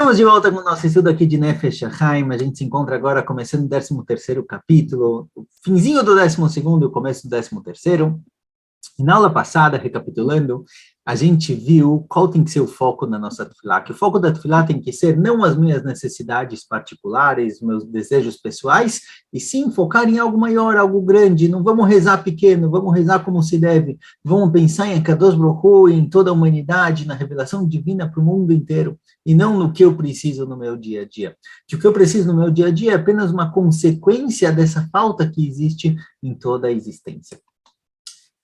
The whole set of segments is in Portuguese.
Estamos de volta com o nosso estudo aqui de Nefesh HaChaim. A gente se encontra agora começando o 13º capítulo, o finzinho do 12º e o começo do 13º. E na aula passada, recapitulando, a gente viu qual tem que ser o foco na nossa tefilá, que o foco da tefilá tem que ser não as minhas necessidades particulares, meus desejos pessoais, e sim focar em algo maior, algo grande. Não vamos rezar pequeno, vamos rezar como se deve. Vamos pensar em Kadosh Baruch Hu, em toda a humanidade, na revelação divina para o mundo inteiro, e não no que eu preciso no meu dia a dia. Que o que eu preciso no meu dia a dia é apenas uma consequência dessa falta que existe em toda a existência.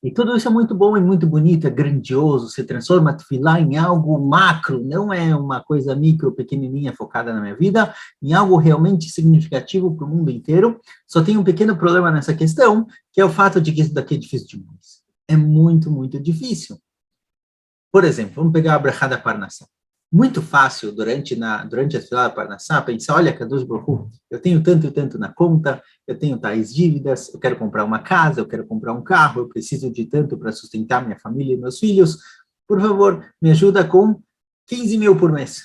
E tudo isso é muito bom e muito bonito, é grandioso, se transforma a tefilá em algo macro, não é uma coisa micro, pequenininha, focada na minha vida, em algo realmente significativo para o mundo inteiro. Só tem um pequeno problema nessa questão, que é o fato de que isso daqui é difícil demais. É muito, muito difícil. Por exemplo, vamos pegar a brachá da Parnassá. Muito fácil, durante a tefilá da Parnassá, pensar, olha, Kadosh Baruch Hu, eu tenho tanto e tanto na conta, eu tenho tais dívidas, eu quero comprar uma casa, eu quero comprar um carro, eu preciso de tanto para sustentar minha família e meus filhos. Por favor, me ajuda com 15 mil por mês.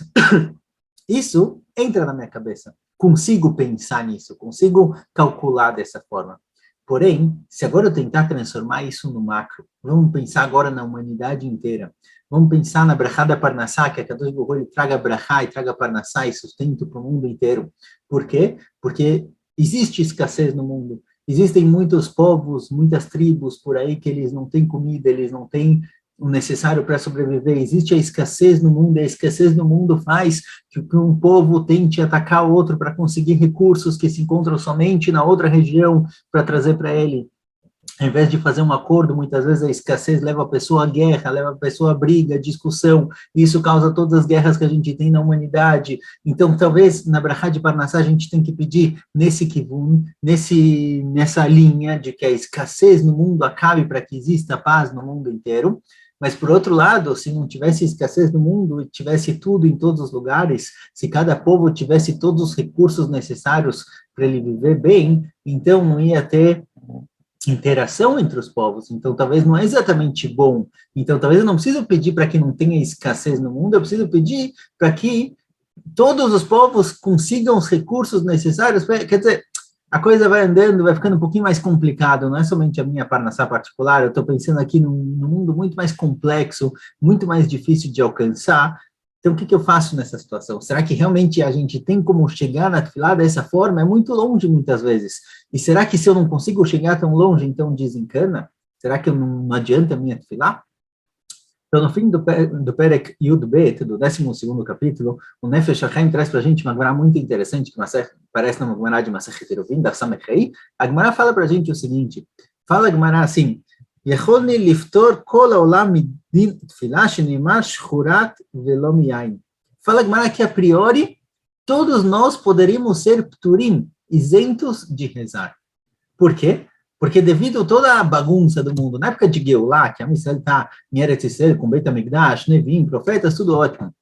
Isso entra na minha cabeça. Consigo pensar nisso, consigo calcular dessa forma. Porém, se agora eu tentar transformar isso no macro, vamos pensar agora na humanidade inteira. Vamos pensar na brachá da Parnassá, que a Kadosh Baruch Hu ele traga brachá e traga Parnassá e sustento para o mundo inteiro. Por quê? Porque existe escassez no mundo. Existem muitos povos, muitas tribos por aí que eles não têm comida, eles não têm o necessário para sobreviver. Existe a escassez no mundo, e a escassez no mundo faz que um povo tente atacar o outro para conseguir recursos que se encontram somente na outra região para trazer para ele. Ao invés de fazer um acordo, muitas vezes a escassez leva a pessoa à guerra, leva a pessoa à briga, à discussão, e isso causa todas as guerras que a gente tem na humanidade. Então, talvez, na Brachá de Parnassá, a gente tem que pedir nesse kivun, nessa linha de que a escassez no mundo acabe para que exista paz no mundo inteiro. Mas, por outro lado, se não tivesse escassez no mundo e tivesse tudo em todos os lugares, se cada povo tivesse todos os recursos necessários para ele viver bem, então não ia ter interação entre os povos, então talvez não é exatamente bom, então talvez eu não preciso pedir para que não tenha escassez no mundo, eu preciso pedir para que todos os povos consigam os recursos necessários, quer dizer, a coisa vai andando, vai ficando um pouquinho mais complicado, não é somente a minha Parnassá particular, eu estou pensando aqui num mundo muito mais complexo, muito mais difícil de alcançar. Então, o que eu faço nessa situação? Será que realmente a gente tem como chegar na tefilá dessa forma? É muito longe, muitas vezes. E será que se eu não consigo chegar tão longe, então desencana? Será que não adianta a minha tefilá? Então, no fim do Perek Yud Bet, do 12º capítulo, o Nefesh HaChaim traz para a gente uma Gemara muito interessante, que parece numa Gemara de Masechet Eruvin, da Samech Hei. A Gemara fala para a gente o seguinte, fala a Gemara assim, יכולני לפתור כל העולם מדין תפילה שנאמר שחורת ולא מיין. Fala Gemara que a priori todos nós poderíamos ser pturim, isentos de rezar. Por quê? Porque devido a toda a bagunça do mundo, na época de Geulah, que a Israel está em Eretz Yisrael, com Beit HaMikdash, Nevim, profetas, tudo ótimo.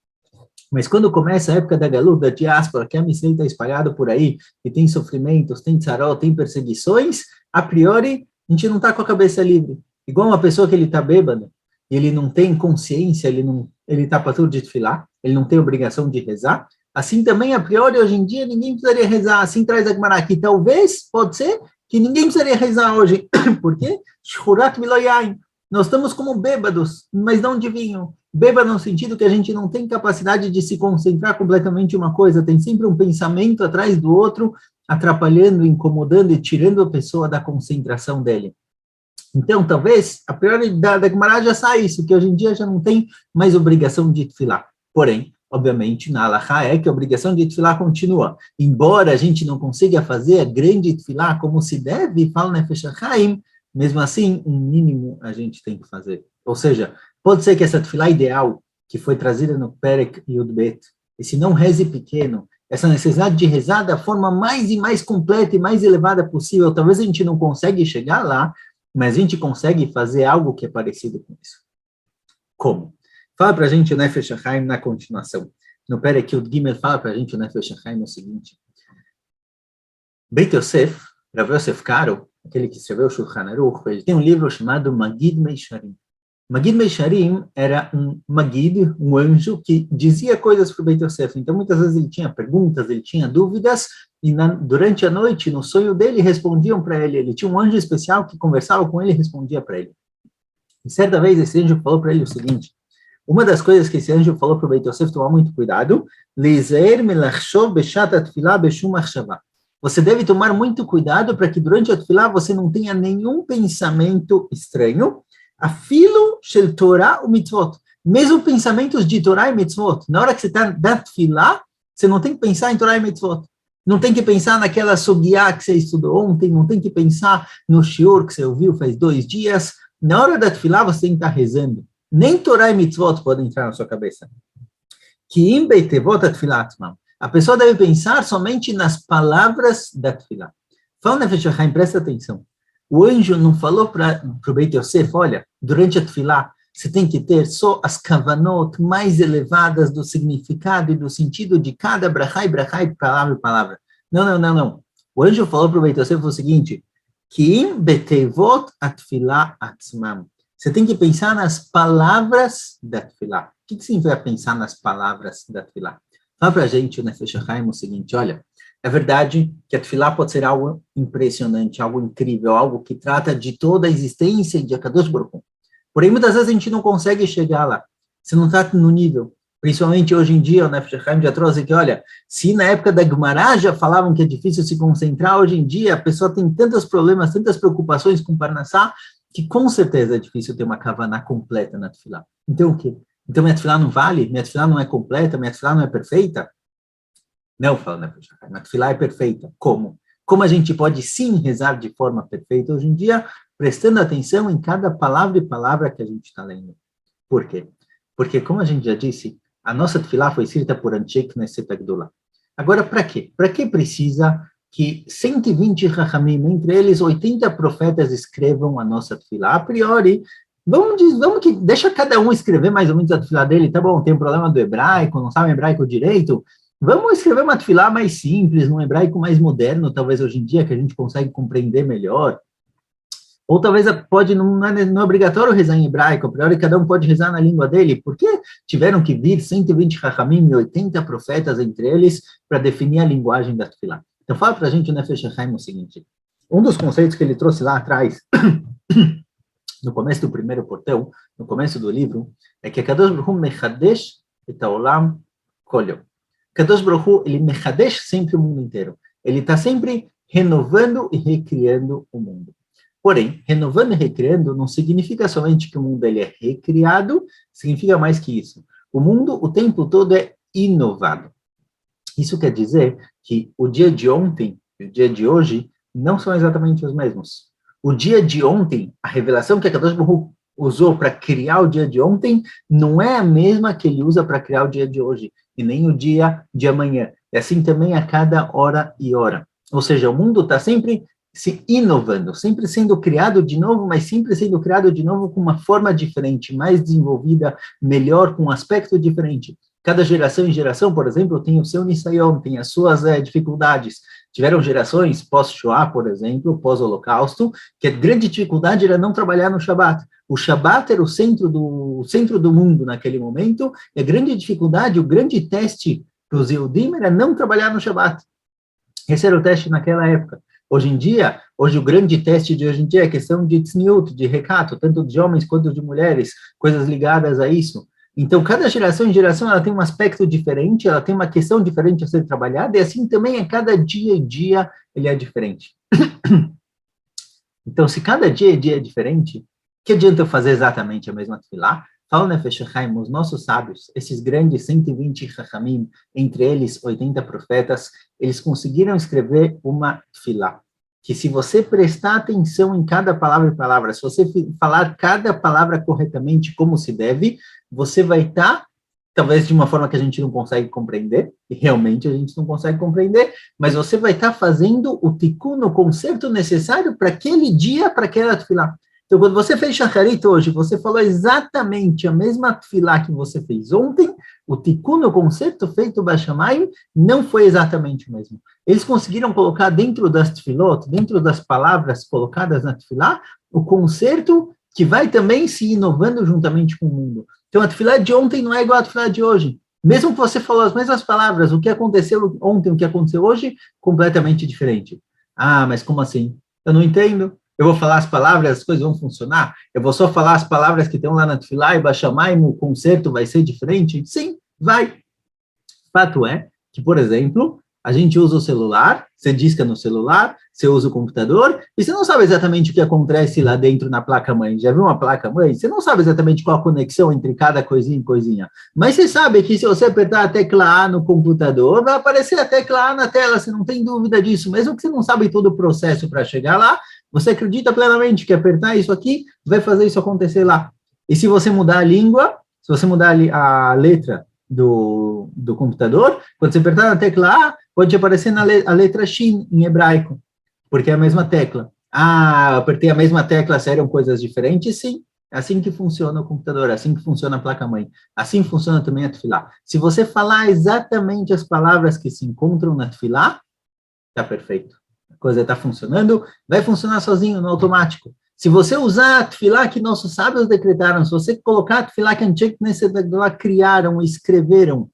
Mas quando começa a época da Galut, da diáspora, que a Israel está espalhado por aí, e tem sofrimentos, tem tzarot, tem perseguições, a priori a gente não está com a cabeça livre. Igual uma pessoa que ele está bêbado, ele não tem consciência, ele está para tudo de tefilá, ele não tem obrigação de rezar. Assim também, a priori, hoje em dia, ninguém precisaria rezar. Assim traz a Gemara aqui. Talvez, pode ser, que ninguém precisaria rezar hoje. Por quê? Shurat miloyain. Nós estamos como bêbados, mas não de vinho. Bêbado no sentido que a gente não tem capacidade de se concentrar completamente em uma coisa, tem sempre um pensamento atrás do outro, atrapalhando, incomodando e tirando a pessoa da concentração dele. Então, talvez, a prioridade da Gemara já sai isso, que hoje em dia já não tem mais obrigação de tefilá. Porém, obviamente, na Halachá é que a obrigação de tefilá continua. Embora a gente não consiga fazer a grande tefilá como se deve, fala Nefesh HaChaim, mesmo assim, um mínimo a gente tem que fazer. Ou seja, pode ser que essa tefilá ideal, que foi trazida no Perek Yud Bet, esse não reze pequeno, essa necessidade de rezar da forma mais e mais completa e mais elevada possível, talvez a gente não consiga chegar lá, mas a gente consegue fazer algo que é parecido com isso. Como? Fala para a gente o Nefesh HaChaim na continuação. No Perek Yud Gimel fala para a gente o Nefesh HaChaim o seguinte. Beit Yosef, Rav Yosef Karo, aquele que escreveu o Shulchan Aruch, ele tem um livro chamado Magid Meisharim. Magid Meisharim era um Magid, um anjo, que dizia coisas para o Beit Yosef. Então, muitas vezes ele tinha perguntas, ele tinha dúvidas, e durante a noite, no sonho dele, respondiam para ele. Ele tinha um anjo especial que conversava com ele e respondia para ele. E certa vez, esse anjo falou para ele o seguinte: uma das coisas que esse anjo falou para o Beit Yosef tomar muito cuidado, você deve tomar muito cuidado para que durante a tefilá você não tenha nenhum pensamento estranho, afilo shel Torah u mitzvot, mesmo pensamentos de Torah e mitzvot. Na hora que você está na tefilá, você não tem que pensar em Torah e mitzvot. Não tem que pensar naquela sugiá que você estudou ontem, não tem que pensar no shiur que você ouviu faz 2 dias. Na hora da tefilá, você tem que estar rezando. Nem Torah e mitzvot podem entrar na sua cabeça. Que im beitevot atfilá atzmam. A pessoa deve pensar somente nas palavras da tefilá. Fala, Nefesh HaChaim, presta atenção. O anjo não falou para o Beit Yosef, olha, durante a tefilá, você tem que ter só as kavanot mais elevadas do significado e do sentido de cada brachá e palavra e palavra. Não. O anjo falou para o Beit Yosef o seguinte, que im betevot atfilá atzmam. Você tem que pensar nas palavras da tefilá. O que significa pensar nas palavras da tefilá? Fala para a gente, o Nefesh HaChaim, o seguinte, olha, é verdade que a tefilá pode ser algo impressionante, algo incrível, algo que trata de toda a existência de Akadosh Baruch Hu. Porém, muitas vezes a gente não consegue chegar lá. Você não está no nível. Principalmente hoje em dia, o Nefesh HaChaim já trouxe aqui, olha, se na época da Gemara já falavam que é difícil se concentrar, hoje em dia a pessoa tem tantos problemas, tantas preocupações com Parnassá, que com certeza é difícil ter uma kavaná completa na tefilá. Então o quê? Então minha tefilá não vale? Minha tefilá não é completa? Minha tefilá não é perfeita? Não, fala, né? A tefilá é perfeita. Como? Como a gente pode sim rezar de forma perfeita hoje em dia, prestando atenção em cada palavra e palavra que a gente está lendo. Por quê? Porque, como a gente já disse, a nossa tefilá foi escrita por Anshe Knesset Agdolah. Agora, para quê? Para que precisa que 120 Chachamim, entre eles 80 profetas, escrevam a nossa tefilá? A priori, deixa cada um escrever mais ou menos a tefilá dele, tá bom, tem um problema do hebraico, não sabe hebraico direito, vamos escrever uma tefilá mais simples, num hebraico mais moderno, talvez hoje em dia, que a gente consegue compreender melhor. Ou talvez não é obrigatório rezar em hebraico, a priori cada um pode rezar na língua dele. Por que tiveram que vir 120 Chachamim e 80 profetas entre eles para definir a linguagem da tefilá? Então fala para a gente o Nefesh HaChaim o seguinte, um dos conceitos que ele trouxe lá atrás, no começo do primeiro portão, no começo do livro, é que Kadosh Baruch Hu mechadesh et haolam kol yom. Kadosh Baruch Hu, ele mechadesh sempre o mundo inteiro. Ele está sempre renovando e recriando o mundo. Porém, renovando e recriando não significa somente que o mundo ele é recriado, significa mais que isso. O mundo, o tempo todo, é inovado. Isso quer dizer que o dia de ontem e o dia de hoje não são exatamente os mesmos. O dia de ontem, a revelação que a Kadosh Baruch Hu usou para criar o dia de ontem, não é a mesma que ele usa para criar o dia de hoje, e nem o dia de amanhã. É assim também a cada hora e hora. Ou seja, o mundo está sempre se inovando, sempre sendo criado de novo, mas sempre sendo criado de novo com uma forma diferente, mais desenvolvida, melhor, com um aspecto diferente. Cada geração em geração, por exemplo, tem o seu nisayon, tem as suas dificuldades. Tiveram gerações pós-Shoah, por exemplo, pós-Holocausto, que a grande dificuldade era não trabalhar no Shabat. O Shabat era o centro do mundo naquele momento, e a grande dificuldade, o grande teste para os Yehudim era não trabalhar no Shabat. Esse era o teste naquela época. Hoje o grande teste de hoje em dia é a questão de tzniut, de recato, tanto de homens quanto de mulheres, coisas ligadas a isso. Então, cada geração em geração, ela tem um aspecto diferente, ela tem uma questão diferente a ser trabalhada, e assim também a cada dia e dia ele é diferente. Então, se cada dia e dia é diferente, que adianta eu fazer exatamente a mesma tefilá? Fala Nefesh HaChaim, os nossos sábios, esses grandes 120 Chachamim, entre eles 80 profetas, eles conseguiram escrever uma tefilá, que se você prestar atenção em cada palavra e palavra, se você falar cada palavra corretamente como se deve, você vai estar, talvez de uma forma que a gente não consegue compreender, e realmente a gente não consegue compreender, mas você vai estar fazendo o tikkun, o conserto necessário para aquele dia, para aquela tefilá. Então, quando você fez shacharit hoje, você falou exatamente a mesma tefilá que você fez ontem, o tikkun, o conserto feito Bashamayim, não foi exatamente o mesmo. Eles conseguiram colocar dentro das tefilot, dentro das palavras colocadas na tefilá, o conserto que vai também se inovando juntamente com o mundo. Então, a tefilá de ontem não é igual a tefilá de hoje. Mesmo que você falou as mesmas palavras, o que aconteceu ontem, o que aconteceu hoje, completamente diferente. Ah, mas como assim? Eu não entendo. Eu vou falar as palavras, as coisas vão funcionar? Eu vou só falar as palavras que estão lá na tefilá e Bashamai, o concerto vai ser diferente? Sim, vai. Fato é que, por exemplo, a gente usa o celular, você disca no celular, você usa o computador, e você não sabe exatamente o que acontece lá dentro na placa-mãe. Já viu uma placa-mãe? Você não sabe exatamente qual a conexão entre cada coisinha e coisinha. Mas você sabe que se você apertar a tecla A no computador, vai aparecer a tecla A na tela, você não tem dúvida disso. Mesmo que você não sabe todo o processo para chegar lá, você acredita plenamente que apertar isso aqui vai fazer isso acontecer lá. E se você mudar a língua, se você mudar a letra do computador, quando você apertar na tecla A, pode aparecer a letra Shin em hebraico, porque é a mesma tecla. Ah, apertei a mesma tecla, eram coisas diferentes? Sim, é assim que funciona o computador, é assim que funciona a placa-mãe. Assim funciona também a tefilá. Se você falar exatamente as palavras que se encontram na tefilá, está perfeito. A coisa está funcionando, vai funcionar sozinho, no automático. Se você usar a tefilá que nossos sábios decretaram, se você colocar a tefilá que Anshei Knesset criaram, escreveram,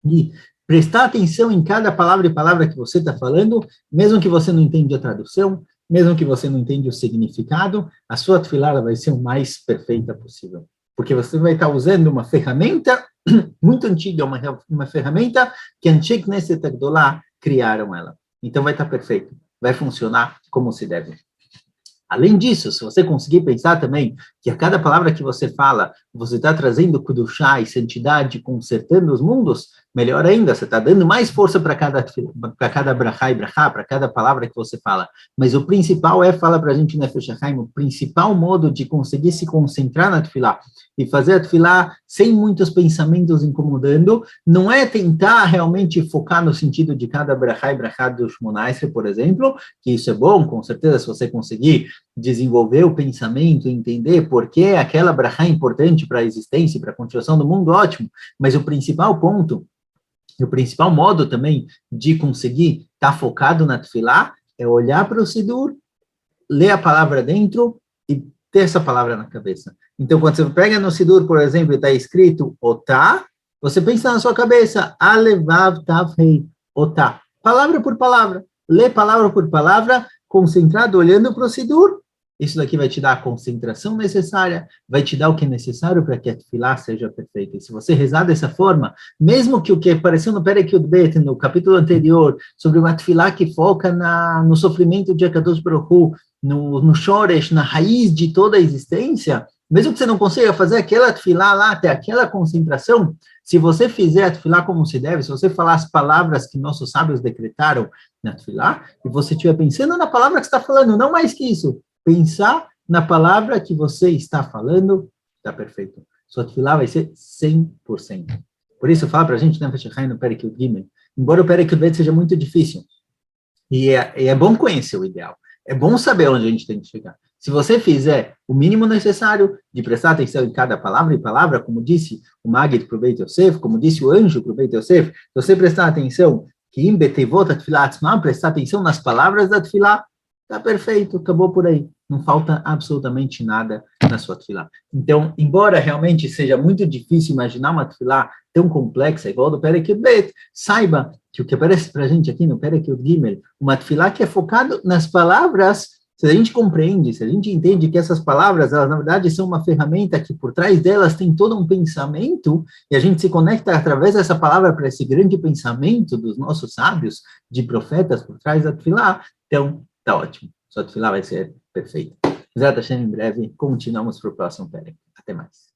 e prestar atenção em cada palavra e palavra que você está falando, mesmo que você não entenda a tradução, mesmo que você não entenda o significado, a sua tefilá vai ser o mais perfeita possível. Porque você vai estar usando uma ferramenta muito antiga, uma ferramenta que Anshei Knesset criaram ela. Então vai estar perfeito, vai funcionar como se deve. Além disso, se você conseguir pensar também que a cada palavra que você fala, você está trazendo Kudushá e santidade, consertando os mundos, melhor ainda, você está dando mais força para cada brachá e brachá, para cada palavra que você fala. Mas o principal fala para a gente, Nefesh HaChaim, o principal modo de conseguir se concentrar na tefilá e fazer a tefilá sem muitos pensamentos incomodando, não é tentar realmente focar no sentido de cada brachá e brachá do Shmona Esrei, por exemplo, que isso é bom, com certeza, se você conseguir desenvolver o pensamento, entender por que aquela brachá é importante para a existência e para a continuação do mundo, ótimo. Mas o principal ponto, e o principal modo também de conseguir estar focado na tefilá, é olhar para o Sidur, ler a palavra dentro e ter essa palavra na cabeça. Então, quando você pega no Sidur, por exemplo, e está escrito Otá, você pensa na sua cabeça, Alevav Tav Rei, Otá. Palavra por palavra, lê palavra por palavra, concentrado, olhando para o Sidur. Isso daqui vai te dar a concentração necessária, vai te dar o que é necessário para que a tefilá seja perfeita. E se você rezar dessa forma, mesmo que o que apareceu no Perek Yud Bet, no capítulo anterior, sobre uma tefilá que foca no sofrimento de Akadosh Baruch Hu, no shoresh, na raiz de toda a existência, mesmo que você não consiga fazer aquela tefilá lá, até aquela concentração, se você fizer a tefilá como se deve, se você falar as palavras que nossos sábios decretaram na tefilá, e você estiver pensando na palavra que está falando, não mais que isso, pensar na palavra que você está falando, está perfeito. Sua tefilá vai ser 100%. Por isso, fala para a gente, Nefesh HaChaim, no Perek Yud Gimel, embora o Perek Yud Bet seja muito difícil, e é bom conhecer o ideal, é bom saber onde a gente tem que chegar. Se você fizer o mínimo necessário de prestar atenção em cada palavra e palavra, como disse o Maggid para o Beit Yosef, como disse o anjo para o Beit Yosef, se você prestar atenção, que im betevot atfilá atzmam, prestar atenção nas palavras da tefilá, está perfeito, acabou por aí. Não falta absolutamente nada na sua tefilá. Então, embora realmente seja muito difícil imaginar uma tefilá tão complexa, igual do Perek Yud Bet, saiba que o que aparece para a gente aqui no Perek Yud Gimel, uma tefilá que é focado nas palavras, se a gente compreende, se a gente entende que essas palavras, elas na verdade são uma ferramenta que por trás delas tem todo um pensamento, e a gente se conecta através dessa palavra para esse grande pensamento dos nossos sábios, de profetas por trás da tefilá, então, tá ótimo. Sua tefilá vai ser perfeita. Em breve, continuamos para o próximo Perek. Até mais.